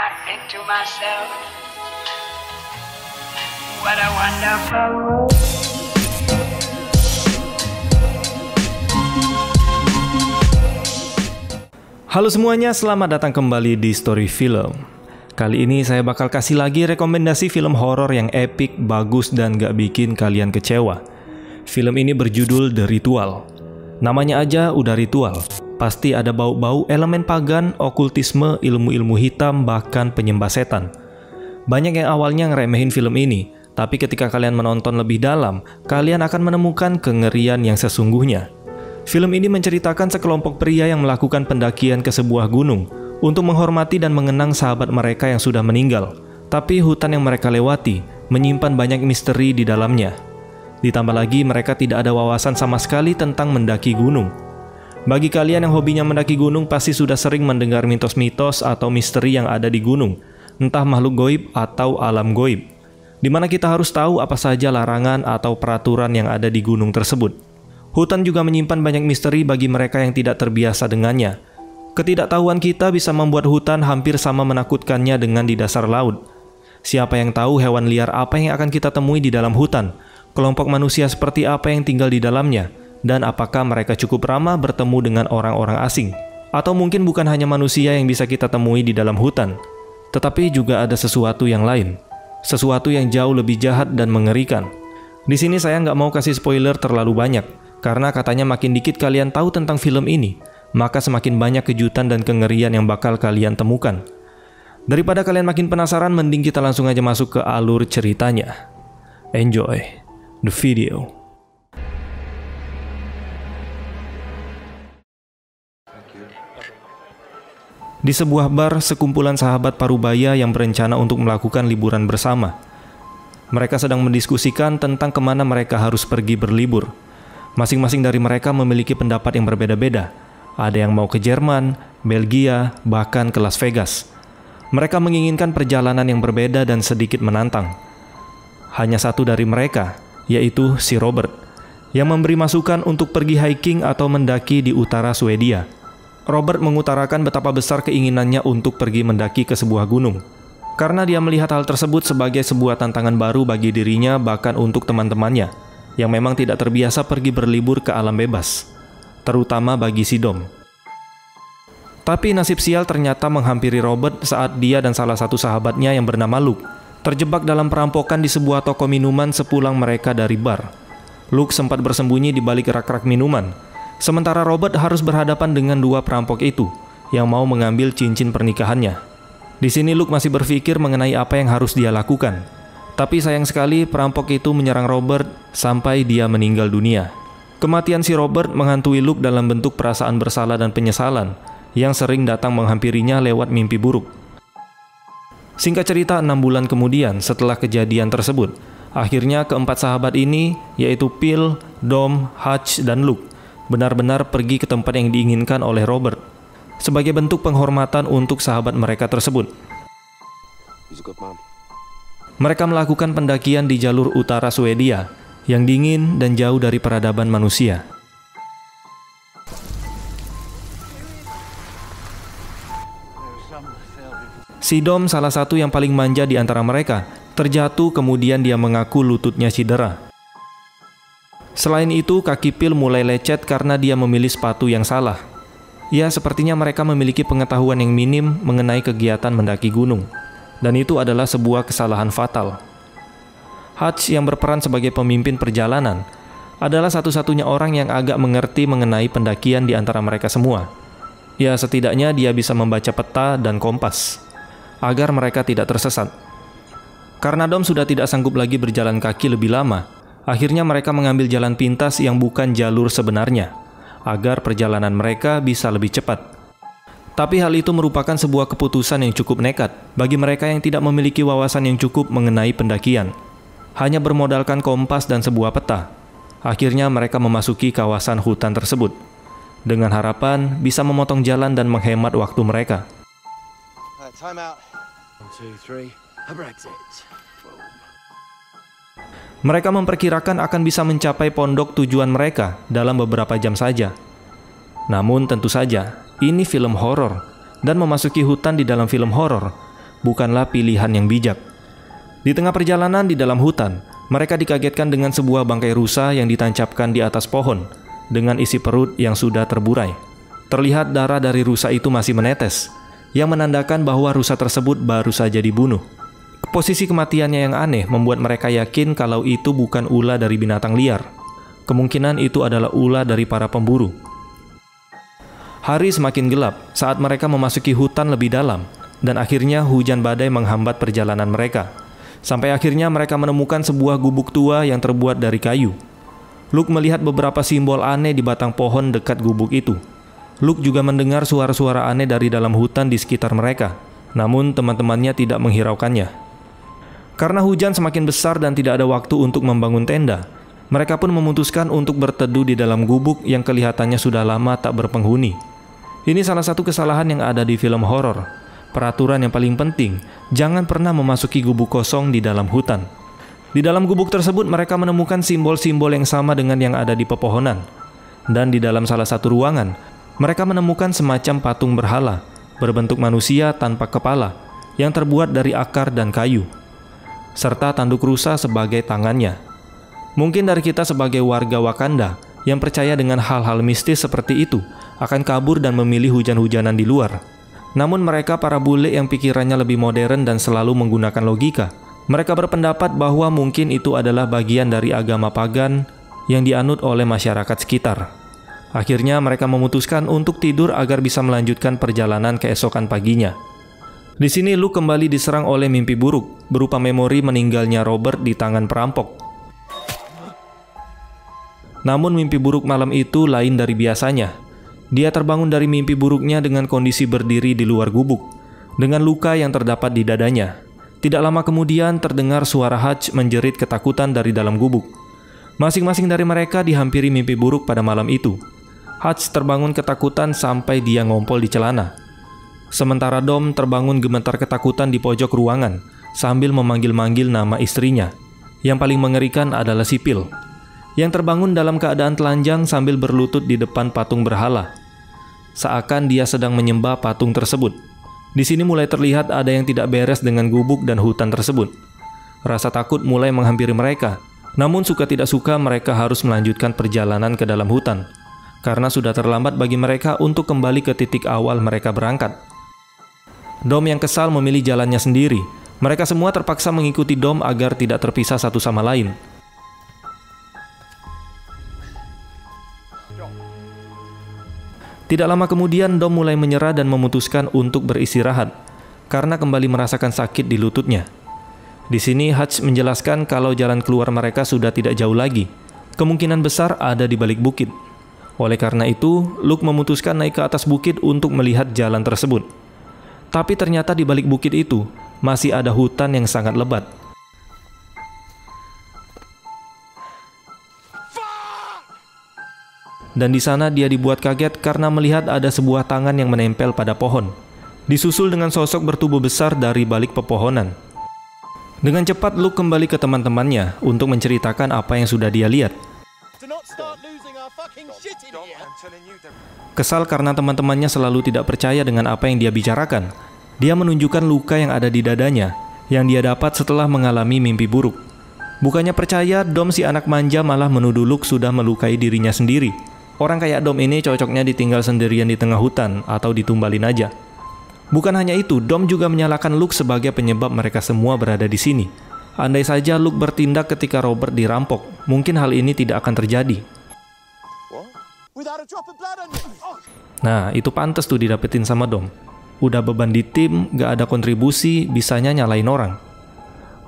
I think to myself, what a wonderful world. Halo semuanya, selamat datang kembali di Story Film. Kali ini saya bakal kasih lagi rekomendasi film horor yang epic, bagus, dan gak bikin kalian kecewa. Film ini berjudul The Ritual. Namanya aja udah ritual. Pasti ada bau-bau elemen pagan, okultisme, ilmu-ilmu hitam, bahkan penyembah setan. Banyak yang awalnya ngeremehin film ini, tapi ketika kalian menonton lebih dalam, kalian akan menemukan kengerian yang sesungguhnya. Film ini menceritakan sekelompok pria yang melakukan pendakian ke sebuah gunung untuk menghormati dan mengenang sahabat mereka yang sudah meninggal. Tapi hutan yang mereka lewati menyimpan banyak misteri di dalamnya. Ditambah lagi mereka tidak ada wawasan sama sekali tentang mendaki gunung. Bagi kalian yang hobinya mendaki gunung pasti sudah sering mendengar mitos-mitos atau misteri yang ada di gunung, entah makhluk goib atau alam goib, di mana kita harus tahu apa saja larangan atau peraturan yang ada di gunung tersebut. Hutan juga menyimpan banyak misteri bagi mereka yang tidak terbiasa dengannya. Ketidaktahuan kita bisa membuat hutan hampir sama menakutkannya dengan di dasar laut. Siapa yang tahu hewan liar apa yang akan kita temui di dalam hutan? Kelompok manusia seperti apa yang tinggal di dalamnya? Dan apakah mereka cukup ramah bertemu dengan orang-orang asing? Atau mungkin bukan hanya manusia yang bisa kita temui di dalam hutan, tetapi juga ada sesuatu yang lain. Sesuatu yang jauh lebih jahat dan mengerikan. Di sini saya nggak mau kasih spoiler terlalu banyak, karena katanya makin dikit kalian tahu tentang film ini, maka semakin banyak kejutan dan kengerian yang bakal kalian temukan. Daripada kalian makin penasaran, mending kita langsung aja masuk ke alur ceritanya. Enjoy the video. Di sebuah bar, sekumpulan sahabat Parubaya yang berencana untuk melakukan liburan bersama. Mereka sedang mendiskusikan tentang kemana mereka harus pergi berlibur. Masing-masing dari mereka memiliki pendapat yang berbeda-beda. Ada yang mau ke Jerman, Belgia, bahkan ke Las Vegas. Mereka menginginkan perjalanan yang berbeda dan sedikit menantang. Hanya satu dari mereka, yaitu si Robert, yang memberi masukan untuk pergi hiking atau mendaki di utara Swedia. Robert mengutarakan betapa besar keinginannya untuk pergi mendaki ke sebuah gunung, karena dia melihat hal tersebut sebagai sebuah tantangan baru bagi dirinya, bahkan untuk teman-temannya yang memang tidak terbiasa pergi berlibur ke alam bebas, terutama bagi si Dom. Tapi nasib sial ternyata menghampiri Robert saat dia dan salah satu sahabatnya yang bernama Luke terjebak dalam perampokan di sebuah toko minuman sepulang mereka dari bar. Luke sempat bersembunyi di balik rak-rak minuman, sementara Robert harus berhadapan dengan dua perampok itu yang mau mengambil cincin pernikahannya. Di sini Luke masih berpikir mengenai apa yang harus dia lakukan. Tapi sayang sekali perampok itu menyerang Robert sampai dia meninggal dunia. Kematian si Robert menghantui Luke dalam bentuk perasaan bersalah dan penyesalan yang sering datang menghampirinya lewat mimpi buruk. Singkat cerita, 6 bulan kemudian setelah kejadian tersebut, akhirnya keempat sahabat ini, yaitu Phil, Dom, Hutch, dan Luke, benar-benar pergi ke tempat yang diinginkan oleh Robert sebagai bentuk penghormatan untuk sahabat mereka tersebut. Mereka melakukan pendakian di jalur utara Swedia yang dingin dan jauh dari peradaban manusia. Si Dom, salah satu yang paling manja di antara mereka, terjatuh kemudian dia mengaku lututnya cedera. Selain itu, kaki Phil mulai lecet karena dia memilih sepatu yang salah. Ya, sepertinya mereka memiliki pengetahuan yang minim mengenai kegiatan mendaki gunung. Dan itu adalah sebuah kesalahan fatal. Hutch yang berperan sebagai pemimpin perjalanan adalah satu-satunya orang yang agak mengerti mengenai pendakian di antara mereka semua. Ya, setidaknya dia bisa membaca peta dan kompas agar mereka tidak tersesat. Karena Dom sudah tidak sanggup lagi berjalan kaki lebih lama, akhirnya mereka mengambil jalan pintas yang bukan jalur sebenarnya, agar perjalanan mereka bisa lebih cepat. Tapi hal itu merupakan sebuah keputusan yang cukup nekat bagi mereka yang tidak memiliki wawasan yang cukup mengenai pendakian. Hanya bermodalkan kompas dan sebuah peta, akhirnya mereka memasuki kawasan hutan tersebut, dengan harapan bisa memotong jalan dan menghemat waktu mereka. Mereka memperkirakan akan bisa mencapai pondok tujuan mereka dalam beberapa jam saja. Namun tentu saja, ini film horor, dan memasuki hutan di dalam film horor bukanlah pilihan yang bijak. Di tengah perjalanan di dalam hutan, mereka dikagetkan dengan sebuah bangkai rusa yang ditancapkan di atas pohon dengan isi perut yang sudah terburai. Terlihat darah dari rusa itu masih menetes, yang menandakan bahwa rusa tersebut baru saja dibunuh. Posisi kematiannya yang aneh membuat mereka yakin kalau itu bukan ulah dari binatang liar. Kemungkinan itu adalah ulah dari para pemburu. Hari semakin gelap saat mereka memasuki hutan lebih dalam, dan akhirnya hujan badai menghambat perjalanan mereka. Sampai akhirnya mereka menemukan sebuah gubuk tua yang terbuat dari kayu. Luke melihat beberapa simbol aneh di batang pohon dekat gubuk itu. Luke juga mendengar suara-suara aneh dari dalam hutan di sekitar mereka, namun teman-temannya tidak menghiraukannya. Karena hujan semakin besar dan tidak ada waktu untuk membangun tenda, mereka pun memutuskan untuk berteduh di dalam gubuk yang kelihatannya sudah lama tak berpenghuni. Ini salah satu kesalahan yang ada di film horor. Peraturan yang paling penting, jangan pernah memasuki gubuk kosong di dalam hutan. Di dalam gubuk tersebut mereka menemukan simbol-simbol yang sama dengan yang ada di pepohonan. Dan di dalam salah satu ruangan, mereka menemukan semacam patung berhala, berbentuk manusia tanpa kepala, yang terbuat dari akar dan kayu, serta tanduk rusa sebagai tangannya. Mungkin dari kita sebagai warga Wakanda yang percaya dengan hal-hal mistis seperti itu akan kabur dan memilih hujan-hujanan di luar. Namun mereka para bule yang pikirannya lebih modern dan selalu menggunakan logika, mereka berpendapat bahwa mungkin itu adalah bagian dari agama pagan yang dianut oleh masyarakat sekitar. Akhirnya mereka memutuskan untuk tidur agar bisa melanjutkan perjalanan keesokan paginya. Di sini Luke kembali diserang oleh mimpi buruk berupa memori meninggalnya Robert di tangan perampok. Namun mimpi buruk malam itu lain dari biasanya. Dia terbangun dari mimpi buruknya dengan kondisi berdiri di luar gubuk, dengan luka yang terdapat di dadanya. Tidak lama kemudian terdengar suara Hutch menjerit ketakutan dari dalam gubuk. Masing-masing dari mereka dihampiri mimpi buruk pada malam itu. Hutch terbangun ketakutan sampai dia ngompol di celana. Sementara Dom terbangun gemetar ketakutan di pojok ruangan sambil memanggil-manggil nama istrinya. Yang paling mengerikan adalah Sipil, yang terbangun dalam keadaan telanjang sambil berlutut di depan patung berhala, seakan dia sedang menyembah patung tersebut. Di sini mulai terlihat ada yang tidak beres dengan gubuk dan hutan tersebut. Rasa takut mulai menghampiri mereka, namun suka tidak suka mereka harus melanjutkan perjalanan ke dalam hutan, karena sudah terlambat bagi mereka untuk kembali ke titik awal mereka berangkat. Dom yang kesal memilih jalannya sendiri. Mereka semua terpaksa mengikuti Dom agar tidak terpisah satu sama lain. Tidak lama kemudian Dom mulai menyerah dan memutuskan untuk beristirahat karena kembali merasakan sakit di lututnya. Di sini Hutch menjelaskan kalau jalan keluar mereka sudah tidak jauh lagi. Kemungkinan besar ada di balik bukit. Oleh karena itu, Luke memutuskan naik ke atas bukit untuk melihat jalan tersebut. Tapi ternyata di balik bukit itu masih ada hutan yang sangat lebat. Dan di sana dia dibuat kaget karena melihat ada sebuah tangan yang menempel pada pohon, disusul dengan sosok bertubuh besar dari balik pepohonan. Dengan cepat Luke kembali ke teman-temannya untuk menceritakan apa yang sudah dia lihat. Kesal karena teman-temannya selalu tidak percaya dengan apa yang dia bicarakan, dia menunjukkan luka yang ada di dadanya yang dia dapat setelah mengalami mimpi buruk. Bukannya percaya, Dom si anak manja malah menuduh Luke sudah melukai dirinya sendiri. Orang kayak Dom ini cocoknya ditinggal sendirian di tengah hutan atau ditumbalin aja. Bukan hanya itu, Dom juga menyalahkan Luke sebagai penyebab mereka semua berada di sini. Andai saja Luke bertindak ketika Robert dirampok, mungkin hal ini tidak akan terjadi. Nah, itu pantas tuh didapetin sama Dom. Udah beban di tim, gak ada kontribusi, bisanya nyalain orang.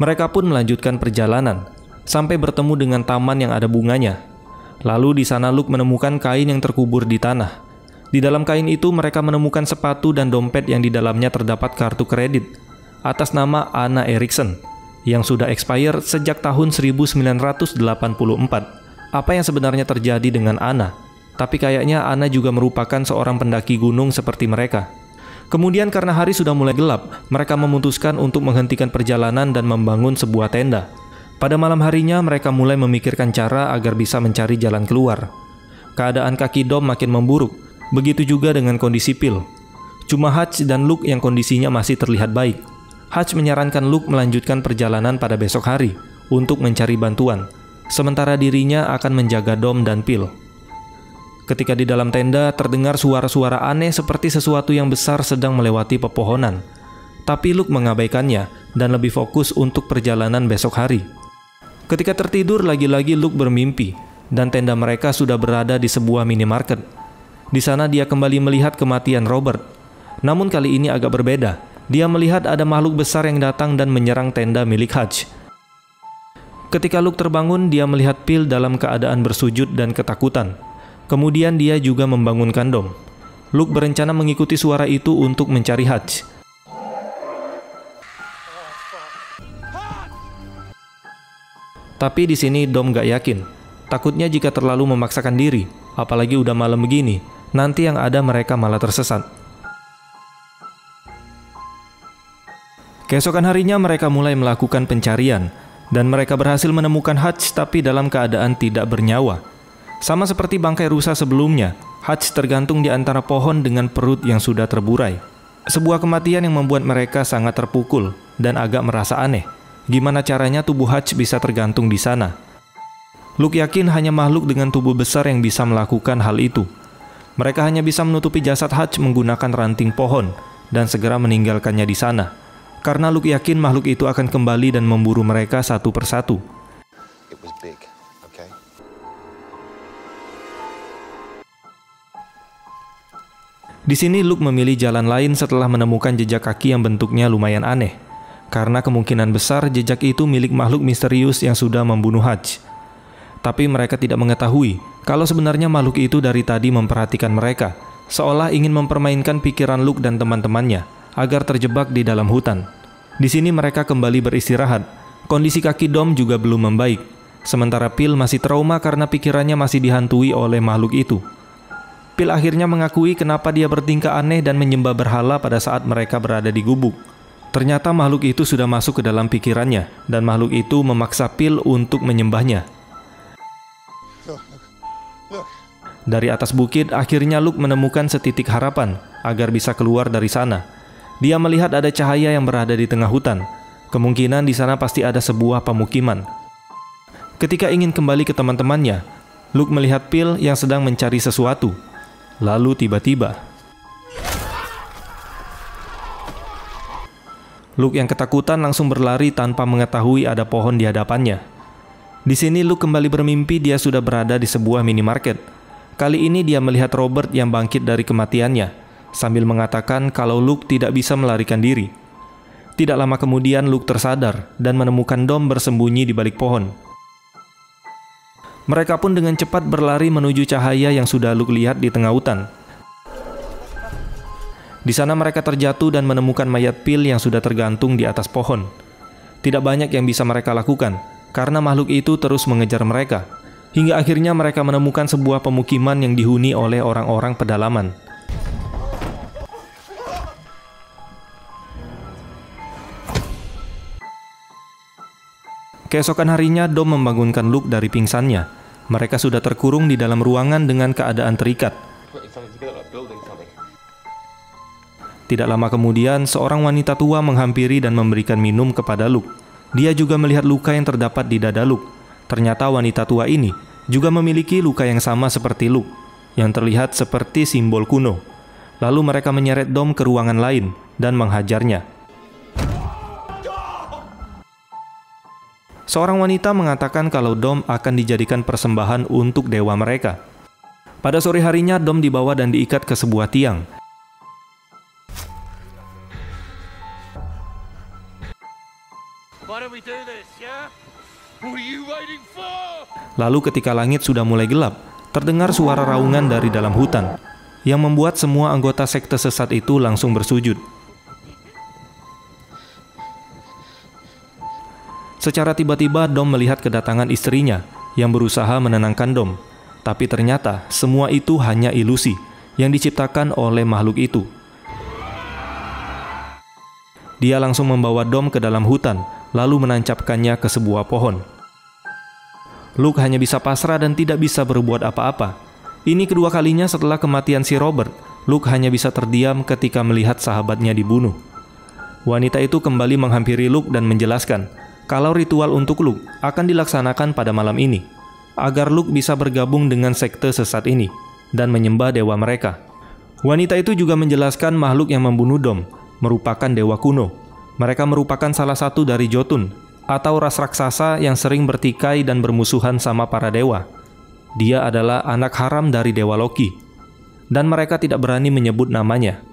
Mereka pun melanjutkan perjalanan, sampai bertemu dengan taman yang ada bunganya. Lalu di sana Luke menemukan kain yang terkubur di tanah. Di dalam kain itu mereka menemukan sepatu dan dompet yang di dalamnya terdapat kartu kredit atas nama Anna Erickson yang sudah expired sejak tahun 1984. Apa yang sebenarnya terjadi dengan Anna? Tapi kayaknya Anna juga merupakan seorang pendaki gunung seperti mereka. Kemudian karena hari sudah mulai gelap, mereka memutuskan untuk menghentikan perjalanan dan membangun sebuah tenda. Pada malam harinya mereka mulai memikirkan cara agar bisa mencari jalan keluar. Keadaan kaki Dom makin memburuk, begitu juga dengan kondisi Pil. Cuma Hutch dan Luke yang kondisinya masih terlihat baik. Hutch menyarankan Luke melanjutkan perjalanan pada besok hari untuk mencari bantuan, sementara dirinya akan menjaga Dom dan Phil. Ketika di dalam tenda, terdengar suara-suara aneh seperti sesuatu yang besar sedang melewati pepohonan. Tapi Luke mengabaikannya dan lebih fokus untuk perjalanan besok hari. Ketika tertidur, lagi-lagi Luke bermimpi, dan tenda mereka sudah berada di sebuah minimarket. Di sana dia kembali melihat kematian Robert. Namun kali ini agak berbeda. Dia melihat ada makhluk besar yang datang dan menyerang tenda milik Hutch. Ketika Luke terbangun, dia melihat Phil dalam keadaan bersujud dan ketakutan. Kemudian dia juga membangunkan Dom. Luke berencana mengikuti suara itu untuk mencari Hutch. Tapi di sini Dom gak yakin. Takutnya jika terlalu memaksakan diri, apalagi udah malam begini, nanti yang ada mereka malah tersesat. Keesokan harinya mereka mulai melakukan pencarian, dan mereka berhasil menemukan Hutch tapi dalam keadaan tidak bernyawa. Sama seperti bangkai rusa sebelumnya, Hutch tergantung di antara pohon dengan perut yang sudah terburai. Sebuah kematian yang membuat mereka sangat terpukul dan agak merasa aneh. Gimana caranya tubuh Hutch bisa tergantung di sana? Luke yakin hanya makhluk dengan tubuh besar yang bisa melakukan hal itu. Mereka hanya bisa menutupi jasad Hutch menggunakan ranting pohon dan segera meninggalkannya di sana. Karena Luke yakin makhluk itu akan kembali dan memburu mereka satu persatu. Di sini Luke memilih jalan lain setelah menemukan jejak kaki yang bentuknya lumayan aneh. Karena kemungkinan besar jejak itu milik makhluk misterius yang sudah membunuh Hutch. Tapi mereka tidak mengetahui kalau sebenarnya makhluk itu dari tadi memperhatikan mereka, seolah ingin mempermainkan pikiran Luke dan teman-temannya agar terjebak di dalam hutan. Di sini mereka kembali beristirahat. Kondisi kaki Dom juga belum membaik, sementara Phil masih trauma karena pikirannya masih dihantui oleh makhluk itu. Phil akhirnya mengakui kenapa dia bertingkah aneh dan menyembah berhala pada saat mereka berada di gubuk. Ternyata makhluk itu sudah masuk ke dalam pikirannya, dan makhluk itu memaksa Phil untuk menyembahnya. Dari atas bukit, akhirnya Luke menemukan setitik harapan agar bisa keluar dari sana. Dia melihat ada cahaya yang berada di tengah hutan. Kemungkinan di sana pasti ada sebuah pemukiman. Ketika ingin kembali ke teman-temannya, Luke melihat Phil yang sedang mencari sesuatu. Lalu tiba-tiba, Luke yang ketakutan langsung berlari tanpa mengetahui ada pohon di hadapannya. Di sini Luke kembali bermimpi dia sudah berada di sebuah minimarket. Kali ini dia melihat Robert yang bangkit dari kematiannya, sambil mengatakan kalau Luke tidak bisa melarikan diri. Tidak lama kemudian Luke tersadar dan menemukan Dom bersembunyi di balik pohon. Mereka pun dengan cepat berlari menuju cahaya yang sudah Luke lihat di tengah hutan. Di sana mereka terjatuh dan menemukan mayat Phil yang sudah tergantung di atas pohon. Tidak banyak yang bisa mereka lakukan, karena makhluk itu terus mengejar mereka. Hingga akhirnya mereka menemukan sebuah pemukiman yang dihuni oleh orang-orang pedalaman. Keesokan harinya, Dom membangunkan Luke dari pingsannya. Mereka sudah terkurung di dalam ruangan dengan keadaan terikat. Tidak lama kemudian, seorang wanita tua menghampiri dan memberikan minum kepada Luke. Dia juga melihat luka yang terdapat di dada Luke. Ternyata wanita tua ini juga memiliki luka yang sama seperti Luke, yang terlihat seperti simbol kuno. Lalu mereka menyeret Dom ke ruangan lain dan menghajarnya. Seorang wanita mengatakan kalau Dom akan dijadikan persembahan untuk dewa mereka. Pada sore harinya, Dom dibawa dan diikat ke sebuah tiang. Lalu ketika langit sudah mulai gelap, terdengar suara raungan dari dalam hutan, yang membuat semua anggota sekte sesat itu langsung bersujud. Secara tiba-tiba Dom melihat kedatangan istrinya, yang berusaha menenangkan Dom. Tapi ternyata semua itu hanya ilusi, yang diciptakan oleh makhluk itu. Dia langsung membawa Dom ke dalam hutan, lalu menancapkannya ke sebuah pohon. Luke hanya bisa pasrah dan tidak bisa berbuat apa-apa. Ini kedua kalinya setelah kematian si Robert, Luke hanya bisa terdiam ketika melihat sahabatnya dibunuh. Wanita itu kembali menghampiri Luke dan menjelaskan kalau ritual untuk Luke akan dilaksanakan pada malam ini, agar Luke bisa bergabung dengan sekte sesat ini dan menyembah dewa mereka. Wanita itu juga menjelaskan makhluk yang membunuh Dom merupakan dewa kuno. Mereka merupakan salah satu dari Jotun, atau ras raksasa yang sering bertikai dan bermusuhan sama para dewa. Dia adalah anak haram dari dewa Loki, dan mereka tidak berani menyebut namanya.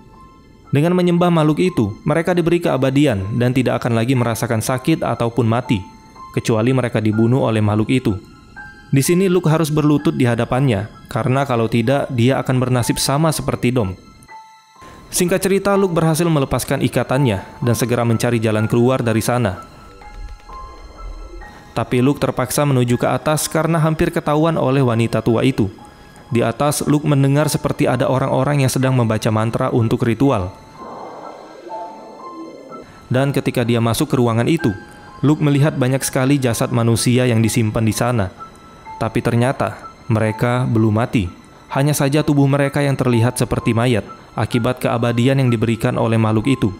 Dengan menyembah makhluk itu, mereka diberi keabadian dan tidak akan lagi merasakan sakit ataupun mati, kecuali mereka dibunuh oleh makhluk itu. Di sini Luke harus berlutut di hadapannya, karena kalau tidak, dia akan bernasib sama seperti Dom. Singkat cerita, Luke berhasil melepaskan ikatannya dan segera mencari jalan keluar dari sana. Tapi Luke terpaksa menuju ke atas karena hampir ketahuan oleh wanita tua itu. Di atas, Luke mendengar seperti ada orang-orang yang sedang membaca mantra untuk ritual. Dan ketika dia masuk ke ruangan itu, Luke melihat banyak sekali jasad manusia yang disimpan di sana. Tapi ternyata mereka belum mati. Hanya saja tubuh mereka yang terlihat seperti mayat akibat keabadian yang diberikan oleh makhluk itu.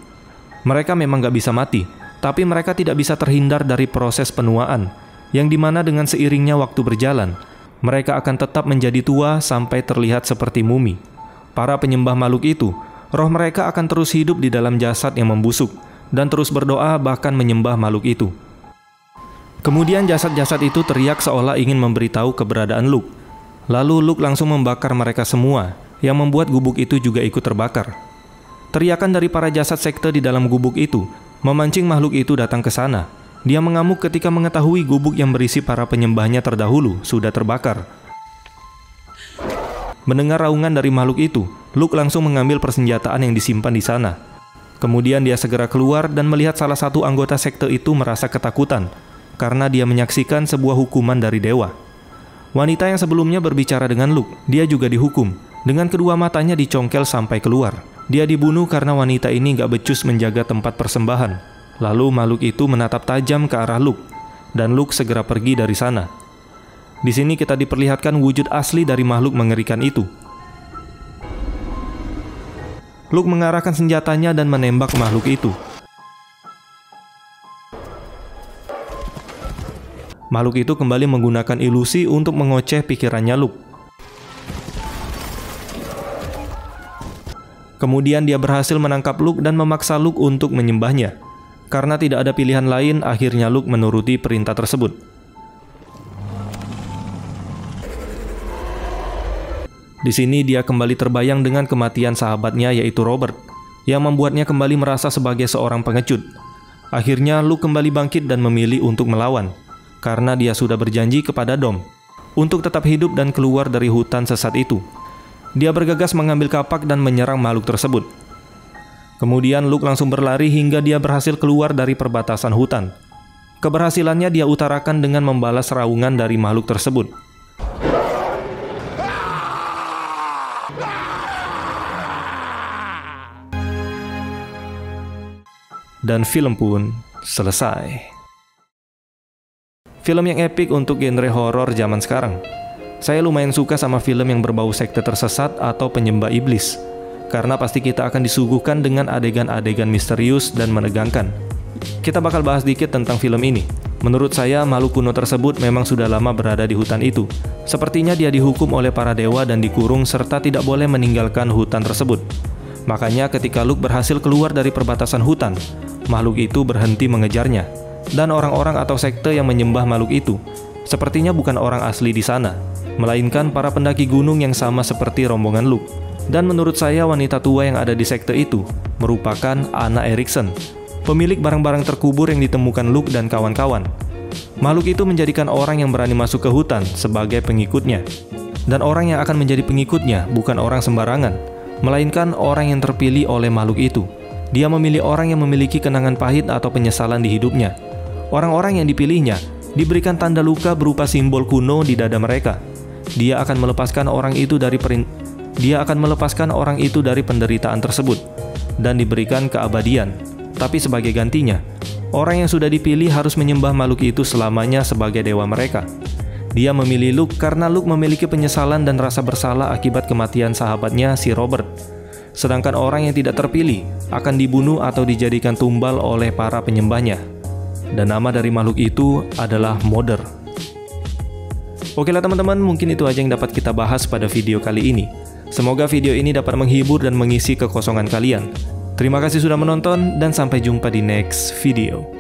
Mereka memang gak bisa mati, tapi mereka tidak bisa terhindar dari proses penuaan, yang dimana dengan seiringnya waktu berjalan, mereka akan tetap menjadi tua sampai terlihat seperti mumi. Para penyembah makhluk itu, roh mereka akan terus hidup di dalam jasad yang membusuk, dan terus berdoa bahkan menyembah makhluk itu. Kemudian jasad-jasad itu teriak seolah ingin memberitahu keberadaan Luke. Lalu Luke langsung membakar mereka semua, yang membuat gubuk itu juga ikut terbakar. Teriakan dari para jasad sekte di dalam gubuk itu memancing makhluk itu datang ke sana. Dia mengamuk ketika mengetahui gubuk yang berisi para penyembahnya terdahulu sudah terbakar. Mendengar raungan dari makhluk itu, Luke langsung mengambil persenjataan yang disimpan di sana. Kemudian dia segera keluar dan melihat salah satu anggota sekte itu merasa ketakutan karena dia menyaksikan sebuah hukuman dari dewa. Wanita yang sebelumnya berbicara dengan Luke, dia juga dihukum. Dengan kedua matanya dicongkel sampai keluar. Dia dibunuh karena wanita ini gak becus menjaga tempat persembahan. Lalu makhluk itu menatap tajam ke arah Luke, dan Luke segera pergi dari sana. Di sini kita diperlihatkan wujud asli dari makhluk mengerikan itu. Luke mengarahkan senjatanya dan menembak makhluk itu. Makhluk itu kembali menggunakan ilusi untuk mengoceh pikirannya Luke. Kemudian dia berhasil menangkap Luke dan memaksa Luke untuk menyembahnya. Karena tidak ada pilihan lain, akhirnya Luke menuruti perintah tersebut. Di sini dia kembali terbayang dengan kematian sahabatnya yaitu Robert, yang membuatnya kembali merasa sebagai seorang pengecut. Akhirnya Luke kembali bangkit dan memilih untuk melawan, karena dia sudah berjanji kepada Dom untuk tetap hidup dan keluar dari hutan sesat itu. Dia bergegas mengambil kapak dan menyerang makhluk tersebut. Kemudian Luke langsung berlari hingga dia berhasil keluar dari perbatasan hutan. Keberhasilannya dia utarakan dengan membalas raungan dari makhluk tersebut. Dan film pun selesai. Film yang epik untuk genre horor zaman sekarang. Saya lumayan suka sama film yang berbau sekte tersesat atau penyembah iblis, karena pasti kita akan disuguhkan dengan adegan-adegan misterius dan menegangkan. Kita bakal bahas dikit tentang film ini. Menurut saya, makhluk kuno tersebut memang sudah lama berada di hutan itu. Sepertinya dia dihukum oleh para dewa dan dikurung serta tidak boleh meninggalkan hutan tersebut. Makanya ketika Luke berhasil keluar dari perbatasan hutan, makhluk itu berhenti mengejarnya. Dan orang-orang atau sekte yang menyembah makhluk itu sepertinya bukan orang asli di sana, melainkan para pendaki gunung yang sama seperti rombongan Luke. Dan menurut saya wanita tua yang ada di sekte itu merupakan Anna Erickson, pemilik barang-barang terkubur yang ditemukan Luke dan kawan-kawan. Makhluk itu menjadikan orang yang berani masuk ke hutan sebagai pengikutnya. Dan orang yang akan menjadi pengikutnya bukan orang sembarangan, melainkan orang yang terpilih oleh makhluk itu. Dia memilih orang yang memiliki kenangan pahit atau penyesalan di hidupnya. Orang-orang yang dipilihnya diberikan tanda luka berupa simbol kuno di dada mereka. Dia akan melepaskan orang itu dari penderitaan tersebut dan diberikan keabadian. Tapi sebagai gantinya, orang yang sudah dipilih harus menyembah makhluk itu selamanya sebagai dewa mereka. Dia memilih Luke karena Luke memiliki penyesalan dan rasa bersalah akibat kematian sahabatnya si Robert. sedangkan orang yang tidak terpilih akan dibunuh atau dijadikan tumbal oleh para penyembahnya. Dan nama dari makhluk itu adalah Mother. Oke lah teman-teman, mungkin itu aja yang dapat kita bahas pada video kali ini. Semoga video ini dapat menghibur dan mengisi kekosongan kalian. Terima kasih sudah menonton dan sampai jumpa di next video.